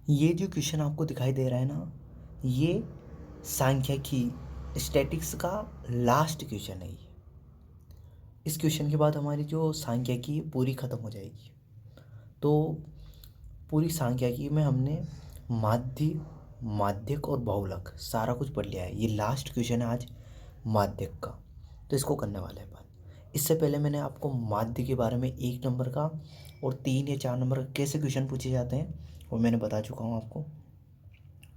ये जो क्वेश्चन आपको दिखाई दे रहा है ना, ये सांख्यिकी स्टैटिक्स का लास्ट क्वेश्चन है। ये इस क्वेश्चन के बाद हमारी जो सांख्यिकी पूरी ख़त्म हो जाएगी। तो पूरी सांख्यिकी में हमने माध्य, माध्यक और बहुलक सारा कुछ पढ़ लिया है। ये लास्ट क्वेश्चन है आज माध्यक का, तो इसको करने वाले हैं बात। इससे पहले मैंने आपको माध्य के बारे में 1 नंबर का और 3 या 4 नंबर का कैसे क्वेश्चन पूछे जाते हैं वो मैंने बता चुका हूँ आपको।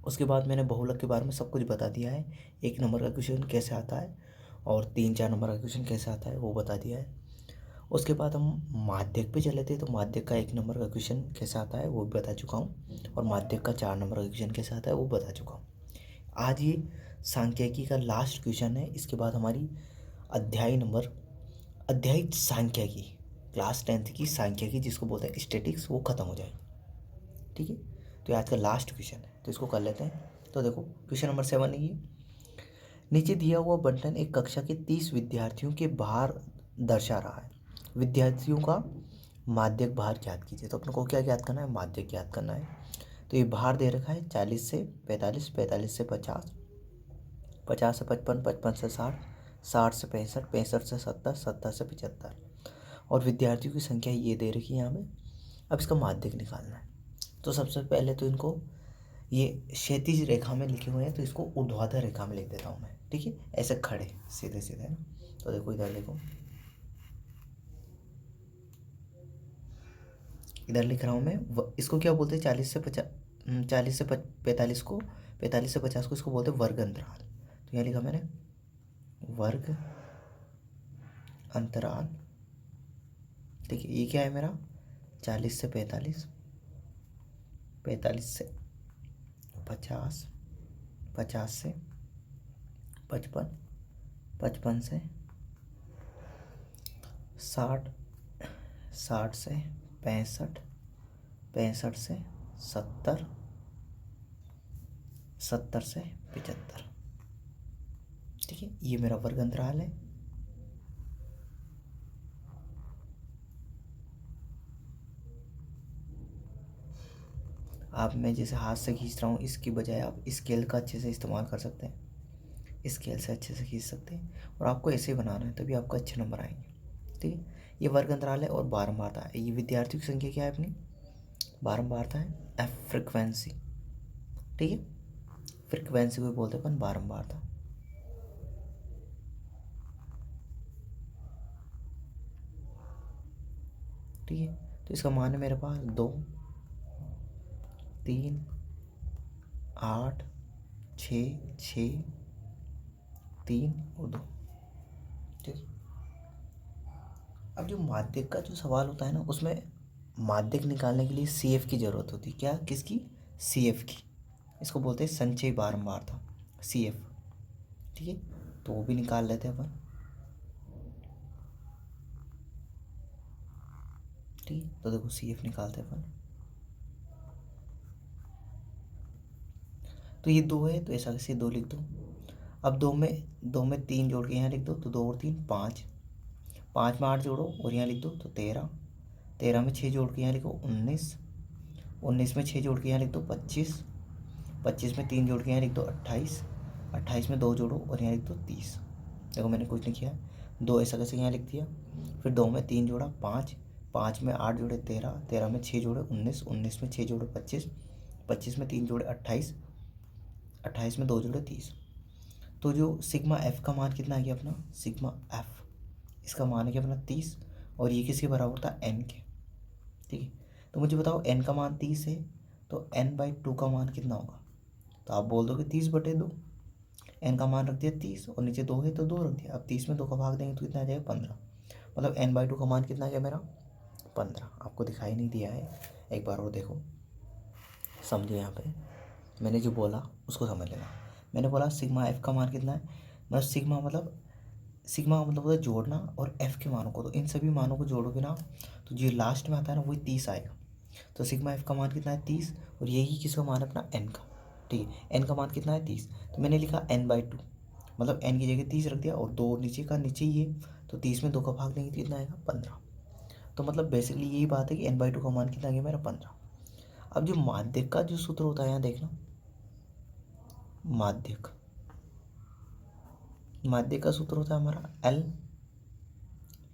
उसके बाद मैंने बहुलक के बारे में सब कुछ बता दिया है। 1 नंबर का क्वेश्चन कैसे आता है और 3-4 नंबर का क्वेश्चन कैसे आता है वो बता दिया है। उसके बाद हम माध्यक पे चले थे, तो माध्यक का 1 नंबर का क्वेश्चन कैसे आता है वो भी बता चुका हूँ, और माध्यक का 4 नंबर का क्वेश्चन कैसे आता है वो बता चुका हूँ। आज ये सांख्यिकी का लास्ट क्वेश्चन है। इसके बाद हमारी अध्याय सांख्यिकी, क्लास 10th की सांख्यिकी जिसको बोलते हैं स्टैटिक्स, वो ख़त्म हो जाएगी। ठीक है, तो ये आज का लास्ट क्वेश्चन है, तो इसको कर लेते हैं। तो देखो क्वेश्चन नंबर 7 है ये। नीचे दिया हुआ बंटन एक कक्षा के 30 विद्यार्थियों के भार दर्शा रहा है। विद्यार्थियों का माध्यक भार ज्ञात कीजिए। तो अपने को क्या ज्ञात करना है? माध्यक ज्ञात करना है। तो ये भार दे रखा है 40 से 45, 45 से 50, 50 से 55, 55 से 60, 60 से 65, 65 से 70, 70 से 75, और विद्यार्थियों की संख्या ये दे रखी है यहाँ पे। अब इसका माध्यक निकालना है। तो सबसे पहले तो इनको ये क्षैतिज रेखा में लिखे हुए हैं, तो इसको ऊर्ध्वाधर रेखा में लिख देता हूँ मैं। ठीक है, ऐसे खड़े सीधे सीधे ना। तो देखो इधर देखो, इधर लिख रहा हूँ मैं। इसको क्या बोलते हैं? 40 से 50, 40 से 45 को, 45 से 50 को इसको बोलते हैं वर्ग अंतराल। तो यहाँ लिखा मैंने वर्ग अंतराल। ठीक है, ये क्या है मेरा? 40 से 45, 45 से 50, 50 से 55, 55 से 60, 60 से 65, 65 से 70, 70 से 75। ठीक है, ये मेरा वर्ग अंतराल है। आप, मैं जैसे हाथ से खींच रहा हूँ, इसकी बजाय आप स्केल का अच्छे से इस्तेमाल कर सकते हैं। स्केल से अच्छे से खींच सकते हैं, और आपको ऐसे ही बनाना है, तभी आपको अच्छे नंबर आएंगे। ठीक है, ये वर्ग अंतराल है और बारंबारता है। ये विद्यार्थियों की संख्या क्या है अपनी? बारंबारता है, एफ फ्रिक्वेंसी। ठीक है, फ्रिक्वेंसी को बोलते हैं अपन बारंबारता। ठीक है, तो इसका मान है मेरे पास 2, 3, 8, 6, 6, 3 और 2। ठीक, अब जो माध्यक का जो सवाल होता है ना, उसमें माध्यक निकालने के लिए सी एफ की ज़रूरत होती है। क्या? किसकी? सी एफ की। इसको बोलते हैं संचयी बारंबारता, सी एफ। ठीक है, तो वो भी निकाल लेते हैं अपन। ठीक है, तो देखो सी एफ निकालते हैं अपन। तो ये 2 है, तो ऐसा कैसे 2 लिख दो। अब 2 में 3 जोड़ के यहाँ लिख दो, तो 2 और 3 5, 5 में 8 जोड़ो और यहाँ लिख दो तो 13, 13 में 6 जोड़ के यहाँ लिखो 19, 19 में 6 जोड़ के यहाँ लिख दो 25, 25 में 3 जोड़ के यहाँ लिख दो 28, 28 में 2 जोड़ो और यहाँ लिख दो 30। देखो मैंने कुछ नहीं किया, 2 ऐसा कैसे यहाँ लिख दिया। फिर 2 में 3 जोड़ा 5, 5 में 8 जोड़े 13, 13 में 6 जोड़े 19, 19 में 6 जोड़े 25, 25 में 3 जोड़े 28, 28 में 2 जोड़े 30। तो जो सिग्मा एफ का मान कितना आ गया अपना? सिग्मा एफ, इसका मान है कि अपना 30, और ये किसके बराबर था? एन के। ठीक है, तो मुझे बताओ एन का मान 30 है, तो n/2 का मान कितना होगा? तो आप बोल दोगे 30/2। एन का मान रख दिया 30 और नीचे 2 है तो 2 रख दिया। अब 30 में 2 का भाग देंगे तो कितना आ जाएगा? 15। मतलब n/2 का मान कितना आ गया मेरा? 15। आपको दिखाई नहीं दिया है, एक बार और देखो, समझो। यहाँ पे मैंने जो बोला उसको समझ लेना। मैंने बोला सिग्मा एफ का मान कितना है, मतलब सिग्मा का मतलब होता है जोड़ना, और एफ के मानों को, तो इन सभी मानों को जोड़ोगे ना, तो जो लास्ट में आता है ना वही 30 आएगा। तो सिग्मा एफ का मान कितना है? 30, और यही किसका मान है? अपना एन का। ठीक है, एन का मान कितना है? 30। तो मैंने लिखा n/2, मतलब एन की जगह 30 रख दिया, और 2 नीचे का नीचे ही है, तो 30 में 2 का भाग देंगे तो कितना आएगा? 15। तो मतलब बेसिकली यही बात है कि n/2 का मान कितना आ गया मेरा? 15। अब जो माध्यक का जो सूत्र होता है यहाँ देखना, माध्यक का सूत्र होता है हमारा L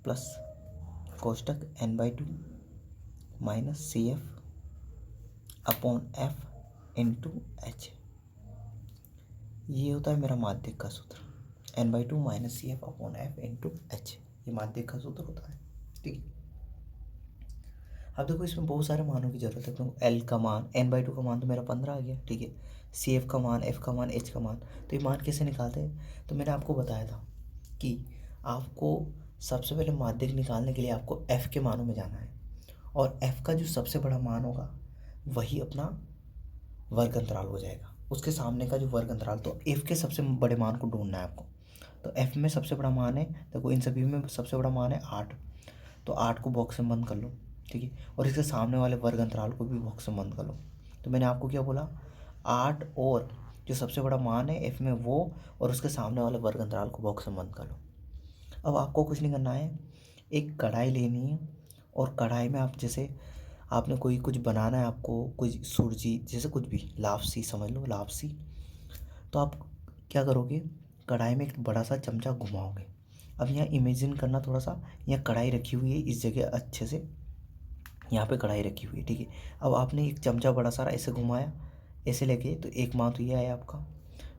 प्लस कोष्टक n/2 minus CF upon F into H। ये होता है मेरा माध्यक का सूत्र, n/2 minus CF upon F into H। ये माध्यक का सूत्र होता है, ठीक है। अब देखो इसमें बहुत सारे मानों की जरूरत है। तो L का मान, n/2 का मान तो मेरा 15 आ गया, ठीक है। CF का मान, F का मान, H का मान, तो ये मान कैसे निकालते हैं? तो मैंने आपको बताया था कि आपको सबसे पहले माध्यक निकालने के लिए आपको F के मानों में जाना है, और F का जो सबसे बड़ा मान होगा वही अपना वर्ग अंतराल हो जाएगा। उसके सामने का जो वर्ग अंतराल, तो F के सबसे बड़े मान को ढूंढना है आपको। तो F में सबसे बड़ा मान है, देखो इन सभी में सबसे बड़ा मान है 8, तो 8 को बॉक्स में बंद कर लो, ठीक है। और इसके सामने वाले वर्ग अंतराल को भी बॉक्स में बंद कर लो। तो मैंने आपको क्या बोला, 8 और जो सबसे बड़ा मान है F में वो, और उसके सामने वाले वर्ग अंतराल को बॉक्स में बंद कर लो। अब आपको कुछ नहीं करना है, एक कढ़ाई लेनी है, और कढ़ाई में आप जैसे आपने कोई कुछ बनाना है, आपको कोई सुरजी जैसे कुछ भी, लापसी समझ लो, लापसी। तो आप क्या करोगे, कढ़ाई में एक बड़ा सा चमचा घुमाओगे। अब यहाँ इमेजिन करना थोड़ा सा, यहाँ कढ़ाई रखी हुई है इस जगह अच्छे से, यहाँ पे कढ़ाई रखी हुई है, ठीक है। अब आपने एक चमचा बड़ा सारा ऐसे घुमाया, ऐसे लेके, तो एक मान तो ये आया आपका,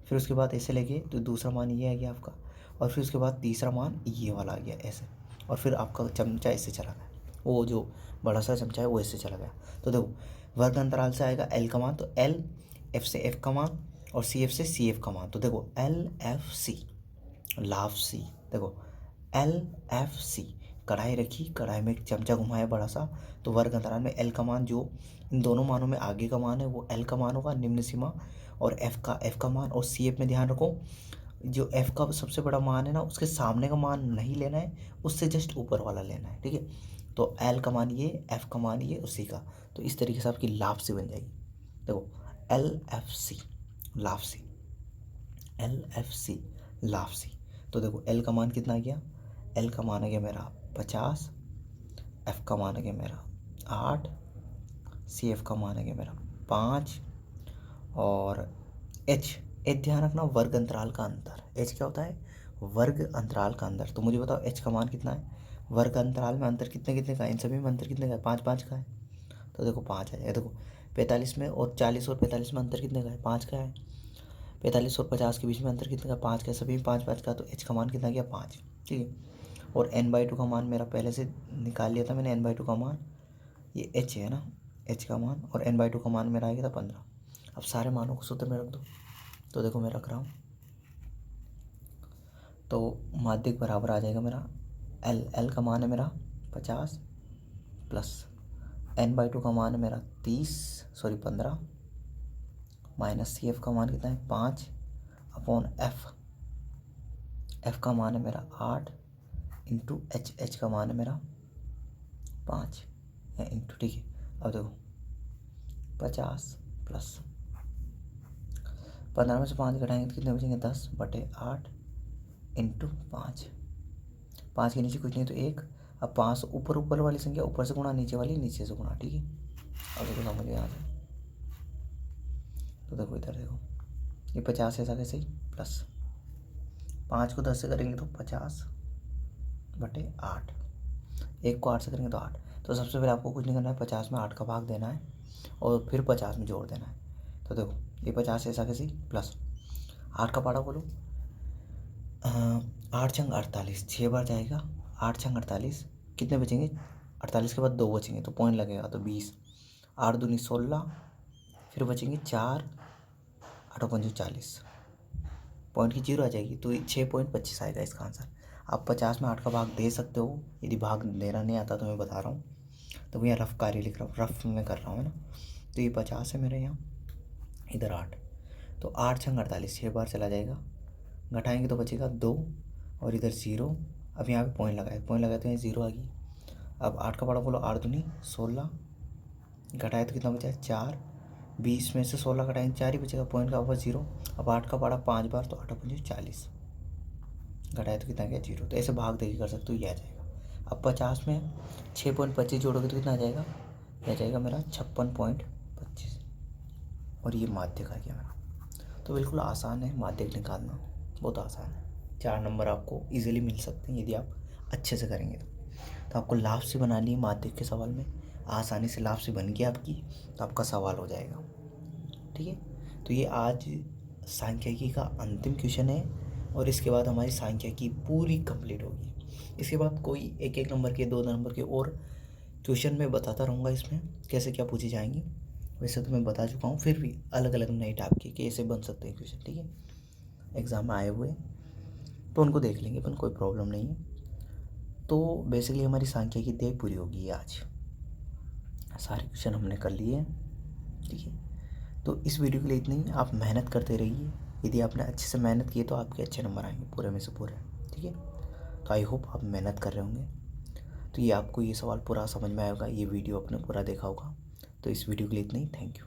फिर उसके बाद ऐसे लेके तो दूसरा मान ये आ गया आपका, और फिर उसके बाद तीसरा मान ये वाला आ गया ऐसे, और फिर आपका चमचा ऐसे चला गया, वो जो बड़ा सा चमचा है वो ऐसे चला गया। तो देखो वर्ग अंतराल से आएगा L का मान, तो L, F से F का मान, और CF से CF का मान। तो देखो LFC, लापसी, देखो LFC, कढ़ाई रखी, कढ़ाई में एक चमचा घुमाया बड़ा सा, तो वर्ग अंतराल में L का मान, जो इन दोनों मानों में आगे का मान है वो L का मान होगा, निम्न सीमा, और F का मान, और CF में ध्यान रखो जो F का सबसे बड़ा मान है ना, उसके सामने का मान नहीं लेना है, उससे जस्ट ऊपर वाला लेना है, ठीक है। तो L का मान ये, F का मान ये, उसी का, तो इस तरीके से आपकी लापसी बन जाएगी। देखो LFC, लापसी, LFC, लापसी। तो देखो L का मान कितना आ गया, L का मान आ गया मेरा 50, F का मान आ गया मेरा 8, CF का मान आ गया मेरा 5, और H ध्यान रखना वर्ग अंतराल का अंतर। H क्या होता है, वर्ग अंतराल का अंतर। तो मुझे बताओ H का मान कितना है, वर्ग अंतराल में अंतर कितने कितने का है, इन सभी में अंतर कितने का है, 5 5 का है। तो देखो 5 है, देखो 45 में, और 40 और 45 में अंतर कितने का है, 5 का है। 45 और 50 के बीच में अंतर कितने का, 5 का, सभी में 5 5 का। तो H का मान कितना गया, 5, ठीक है। और n/2 का मान मेरा पहले से निकाल लिया था मैंने, n/2 का मान, ये H है ना, H का मान, और n/2 का मान मेरा आ गया था 15। अब सारे मानों को सूत्र में रख दो। तो देखो मैं रख रहा हूँ, तो माध्यक बराबर आ जाएगा मेरा L का मान है मेरा 50 प्लस n/2 का मान है मेरा 15 माइनस CF का मान कितना है 5 अपॉन F का मान है मेरा 8 इंटू H का मान है मेरा 5 इंटू, ठीक है। अब देखो 50 प्लस 15 में से 5 घटाएंगे तो कितने बचेंगे, 10/8 इंटू 5, 5 के नीचे कुछ नहीं तो 1। अब 5 ऊपर वाली संख्या ऊपर से गुणा, नीचे वाली नीचे से गुणा, ठीक है। अब देखो समझ में आ जाए, तो देखो इधर देखो, ये 50 ऐसा कैसे ही, प्लस 5 को 10 से करेंगे तो 50/8, 1 को 8 से करेंगे तो 8। तो सबसे पहले आपको कुछ नहीं करना है, 50 में 8 का भाग देना है, और फिर 50 में जोड़ देना है। तो देखो ये 50 ऐसा कैसे ही, प्लस 8 का पाड़ा बोलो, 8 छंग 48, 6 बार जाएगा, 8 छंग 48, कितने बचेंगे, 48 के बाद 2 बचेंगे तो पॉइंट लगेगा, तो 20, 8 दूनी 16, फिर बचेंगे 4, 8 पंजे 40, पॉइंट की 0 आ जाएगी, तो 6.25 आएगा इसका आंसर। आप 50 में 8 का भाग दे सकते हो, यदि भाग देना नहीं आता तो मैं बता रहा हूँ, तो मैं रफ कार्य लिख रहा हूँ, रफ में कर रहा हूँ, है ना। तो ये 50 है मेरे यहाँ, इधर 8, तो 8 छंग 48, 6 बार चला जाएगा, घटाएंगे तो बचेगा 2, और इधर 0। अब यहाँ पे पॉइंट लगाए तो यहाँ 0 आ गई। अब 8 का पाड़ा बोलो, 8 दूनी 16, घटाए तो कितना बचा, 4, 20 में से 16 घटाएंगे 4 ही बचेगा, पॉइंट का वापस 0। अब 8 का पाड़ा 5 बार, तो 8 पंजे 40, घटाए तो कितना गया, 0। तो ऐसे भाग देके कर सकते हो, ये आ जाएगा। अब 50 में 6.25 जोड़ोगे तो कितना आ जाएगा, यह आ जाएगा मेरा 56.25। और ये माध्यक आ गया मेरा। तो बिल्कुल आसान है माध्यक निकालना, बहुत आसान है। 4 नंबर आपको इजीली मिल सकते हैं यदि आप अच्छे से करेंगे तो आपको लाभ से बनानी है माध्यक के सवाल में, आसानी से लाभ से बन गया आपकी तो आपका सवाल हो जाएगा। ठीक है, तो ये आज सांख्यिकी का अंतिम क्वेश्चन है और इसके बाद हमारी सांख्यिकी पूरी कंप्लीट होगी। इसके बाद कोई 1-1 नंबर के 2 नंबर के और क्वेश्चन मैं बताता रहूँगा इसमें कैसे क्या पूछे जाएंगे। वैसे तो मैं बता चुका हूँ, फिर भी अलग अलग नए टाइप के कैसे बन सकते हैं क्वेश्चन। ठीक है, एग्ज़ाम में आए हुए तो उनको देख लेंगे अपन, कोई प्रॉब्लम नहीं है। तो बेसिकली हमारी सांख्यिकी अध्याय पूरी होगी आज, सारे क्वेश्चन हमने कर लिए हैं। ठीक है, तो इस वीडियो के लिए इतना ही। आप मेहनत करते रहिए, यदि आपने अच्छे से मेहनत की तो आपके अच्छे नंबर आएंगे पूरे में से पूरे। ठीक है, तो आई होप आप मेहनत कर रहे होंगे। तो ये आपको ये सवाल पूरा समझ में आएगा, ये वीडियो आपने पूरा देखा होगा। तो इस वीडियो के लिए इतना ही, थैंक यू।